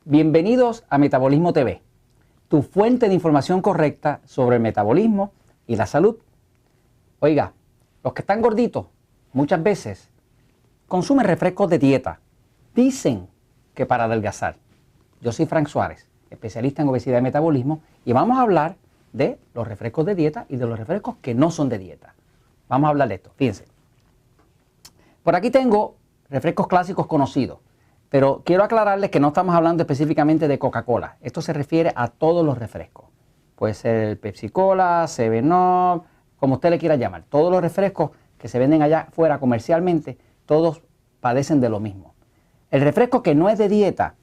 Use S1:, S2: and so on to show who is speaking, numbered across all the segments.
S1: Bienvenidos a Metabolismo TV, tu fuente de información correcta sobre el metabolismo y la salud. Oiga, los que están gorditos muchas veces consumen refrescos de dieta. Dicen que para adelgazar. Yo soy Frank Suárez, especialista en obesidad y metabolismo, y vamos a hablar de los refrescos de dieta y de los refrescos que no son de dieta. Vamos a hablar de esto, fíjense. Por aquí tengo refrescos clásicos conocidos. Pero quiero aclararles que no estamos hablando específicamente de Coca-Cola. Esto se refiere a todos los refrescos. Puede ser el Pepsi-Cola, 7-Up, como usted le quiera llamar. Todos los refrescos que se venden allá fuera comercialmente, todos padecen de lo mismo. El refresco que no es de dieta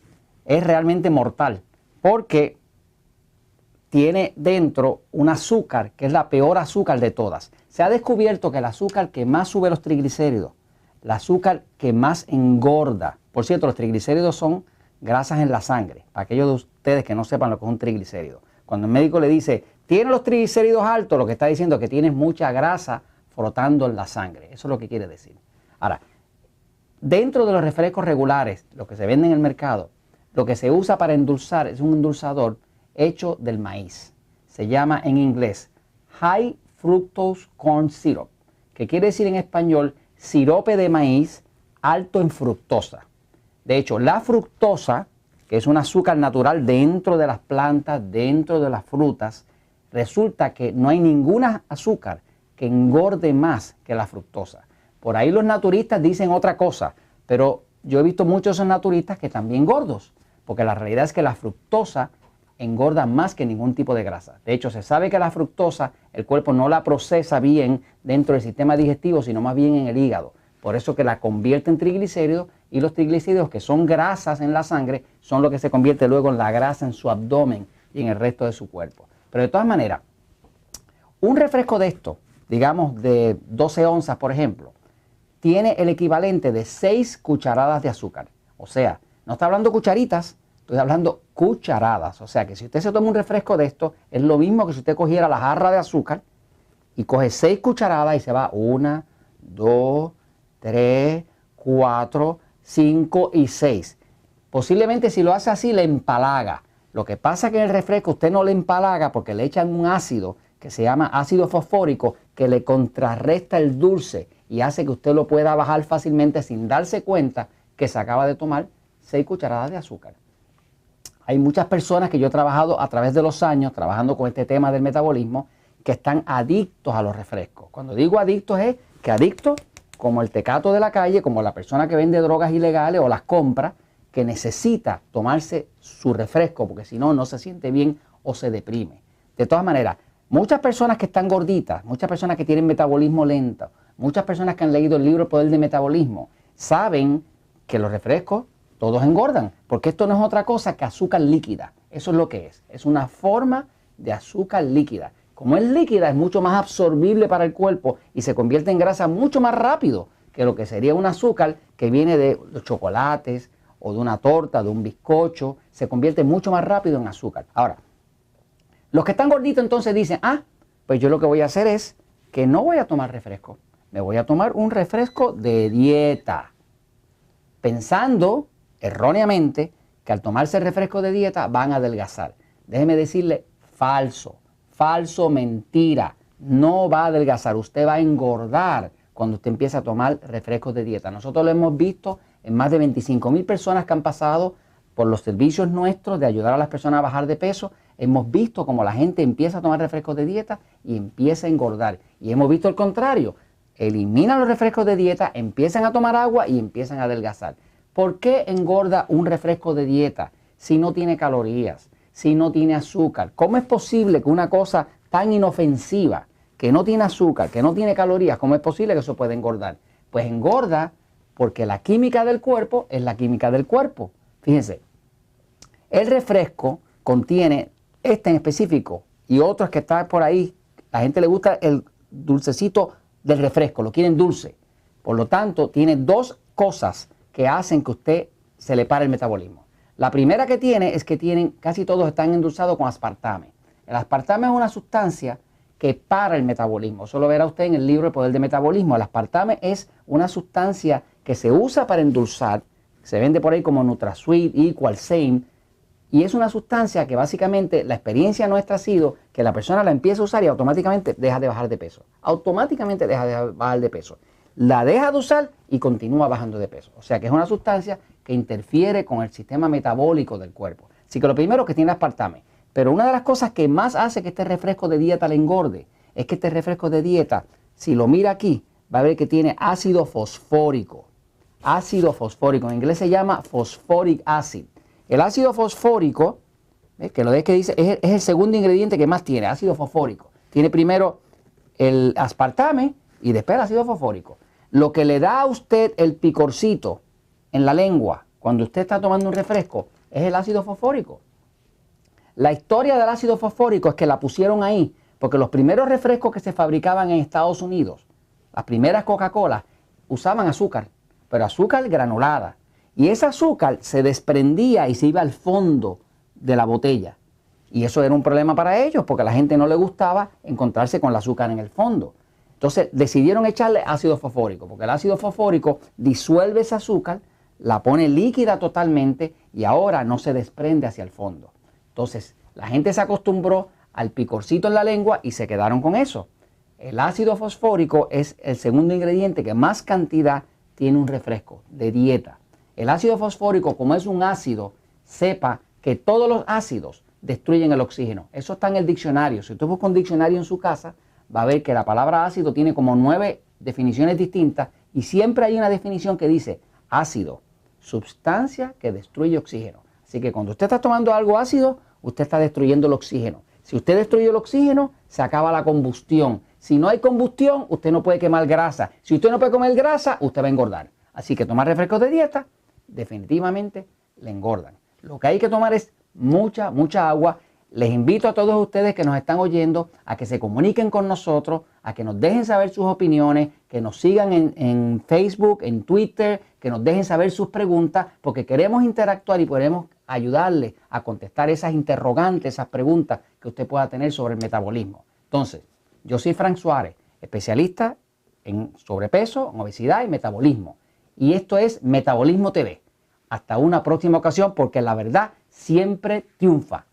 S1: es realmente mortal porque tiene dentro un azúcar que es la peor azúcar de todas. Se ha descubierto que el azúcar que más sube los triglicéridos, el azúcar que más engorda. Por cierto, los triglicéridos son grasas en la sangre. Para aquellos de ustedes que no sepan lo que es un triglicérido. Cuando el médico le dice, tiene los triglicéridos altos, lo que está diciendo es que tienes mucha grasa frotando en la sangre. Eso es lo que quiere decir. Ahora, dentro de los refrescos regulares, lo que se vende en el mercado, lo que se usa para endulzar es un endulzador hecho del maíz. Se llama en inglés High Fructose Corn Syrup, que quiere decir en español sirope de maíz alto en fructosa. De hecho, la fructosa, que es un azúcar natural dentro de las plantas, dentro de las frutas, resulta que no hay ninguna azúcar que engorde más que la fructosa. Por ahí los naturistas dicen otra cosa, pero yo he visto muchos de esos naturistas que están bien gordos, porque la realidad es que la fructosa engorda más que ningún tipo de grasa. De hecho, se sabe que la fructosa, el cuerpo no la procesa bien dentro del sistema digestivo, sino más bien en el hígado. Por eso que la convierte en triglicéridos, y los triglicéridos, que son grasas en la sangre, son lo que se convierte luego en la grasa en su abdomen y en el resto de su cuerpo. Pero de todas maneras, un refresco de esto, digamos de 12 onzas por ejemplo, tiene el equivalente de 6 cucharadas de azúcar. O sea, no está hablando cucharitas, estoy hablando cucharadas. O sea que si usted se toma un refresco de esto, es lo mismo que si usted cogiera la jarra de azúcar y coge 6 cucharadas y se va 1, 2, 3, 4, 5 y 6. Posiblemente si lo hace así le empalaga. Lo que pasa es que en el refresco usted no le empalaga porque le echan un ácido que se llama ácido fosfórico que le contrarresta el dulce y hace que usted lo pueda bajar fácilmente sin darse cuenta que se acaba de tomar 6 cucharadas de azúcar. Hay muchas personas que yo he trabajado a través de los años trabajando con este tema del metabolismo que están adictos a los refrescos. Cuando digo adictos es que adictos como el tecato de la calle, como la persona que vende drogas ilegales o las compra, que necesita tomarse su refresco porque si no, no se siente bien o se deprime. De todas maneras, muchas personas que están gorditas, muchas personas que tienen metabolismo lento, muchas personas que han leído el libro El Poder del Metabolismo, saben que los refrescos todos engordan, porque esto no es otra cosa que azúcar líquida. Eso es lo que es una forma de azúcar líquida. Como es líquida, es mucho más absorbible para el cuerpo y se convierte en grasa mucho más rápido que lo que sería un azúcar que viene de los chocolates o de una torta, de un bizcocho. Se convierte mucho más rápido en azúcar. Ahora, los que están gorditos entonces dicen, pues yo lo que voy a hacer es que no voy a tomar refresco. Me voy a tomar un refresco de dieta. Pensando erróneamente que al tomarse el refresco de dieta van a adelgazar. Déjeme decirle, falso. Falso, mentira, no va a adelgazar, usted va a engordar cuando usted empieza a tomar refrescos de dieta. Nosotros lo hemos visto en más de 25,000 personas que han pasado por los servicios nuestros de ayudar a las personas a bajar de peso. Hemos visto cómo la gente empieza a tomar refrescos de dieta y empieza a engordar. Y hemos visto el contrario, eliminan los refrescos de dieta, empiezan a tomar agua y empiezan a adelgazar. ¿Por qué engorda un refresco de dieta si no tiene calorías? Si no tiene azúcar? ¿Cómo es posible que una cosa tan inofensiva, que no tiene azúcar, que no tiene calorías, cómo es posible que eso pueda engordar? Pues engorda porque la química del cuerpo es la química del cuerpo. Fíjense, el refresco contiene este en específico y otros que están por ahí. La gente le gusta el dulcecito del refresco, lo quieren dulce. Por lo tanto, tiene 2 cosas que hacen que usted se le pare el metabolismo. La primera que tiene es que casi todos están endulzados con aspartame. El aspartame es una sustancia que para el metabolismo. Eso lo verá usted en el libro El Poder del Metabolismo. El aspartame es una sustancia que se usa para endulzar, se vende por ahí como NutraSweet, Equal, Same, Y es una sustancia que básicamente la experiencia nuestra ha sido que la persona la empieza a usar y automáticamente deja de bajar de peso. Automáticamente deja de bajar de peso. La deja de usar y continúa bajando de peso. O sea que es una sustancia que interfiere con el sistema metabólico del cuerpo. Así que lo primero que tiene aspartame. Pero una de las cosas que más hace que este refresco de dieta le engorde es que este refresco de dieta, si lo mira aquí, va a ver que tiene ácido fosfórico. Ácido fosfórico, en inglés se llama phosphoric acid. El ácido fosfórico, que lo ves que dice, es el segundo ingrediente que más tiene, ácido fosfórico. Tiene primero el aspartame y después el ácido fosfórico. Lo que le da a usted el picorcito en la lengua cuando usted está tomando un refresco es el ácido fosfórico. La historia del ácido fosfórico es que la pusieron ahí porque los primeros refrescos que se fabricaban en Estados Unidos, las primeras Coca-Cola, usaban azúcar, pero azúcar granulada. Y ese azúcar se desprendía y se iba al fondo de la botella. Y eso era un problema para ellos porque a la gente no le gustaba encontrarse con el azúcar en el fondo. Entonces decidieron echarle ácido fosfórico porque el ácido fosfórico disuelve ese azúcar, la pone líquida totalmente y ahora no se desprende hacia el fondo. Entonces la gente se acostumbró al picorcito en la lengua y se quedaron con eso. El ácido fosfórico es el segundo ingrediente que más cantidad tiene un refresco de dieta. El ácido fosfórico, como es un ácido, sepa que todos los ácidos destruyen el oxígeno. Eso está en el diccionario. Si usted busca un diccionario en su casa, va a ver que la palabra ácido tiene como 9 definiciones distintas y siempre hay una definición que dice ácido, sustancia que destruye oxígeno. Así que cuando usted está tomando algo ácido, usted está destruyendo el oxígeno. Si usted destruye el oxígeno, se acaba la combustión. Si no hay combustión, usted no puede quemar grasa. Si usted no puede comer grasa, usted va a engordar. Así que tomar refrescos de dieta definitivamente le engordan. Lo que hay que tomar es mucha agua. Les invito a todos ustedes que nos están oyendo a que se comuniquen con nosotros, a que nos dejen saber sus opiniones, que nos sigan en Facebook, en Twitter, que nos dejen saber sus preguntas, porque queremos interactuar y queremos ayudarle a contestar esas interrogantes, esas preguntas que usted pueda tener sobre el metabolismo. Entonces, yo soy Frank Suárez, especialista en sobrepeso, en obesidad y metabolismo. Y esto es Metabolismo TV. Hasta una próxima ocasión porque la verdad siempre triunfa.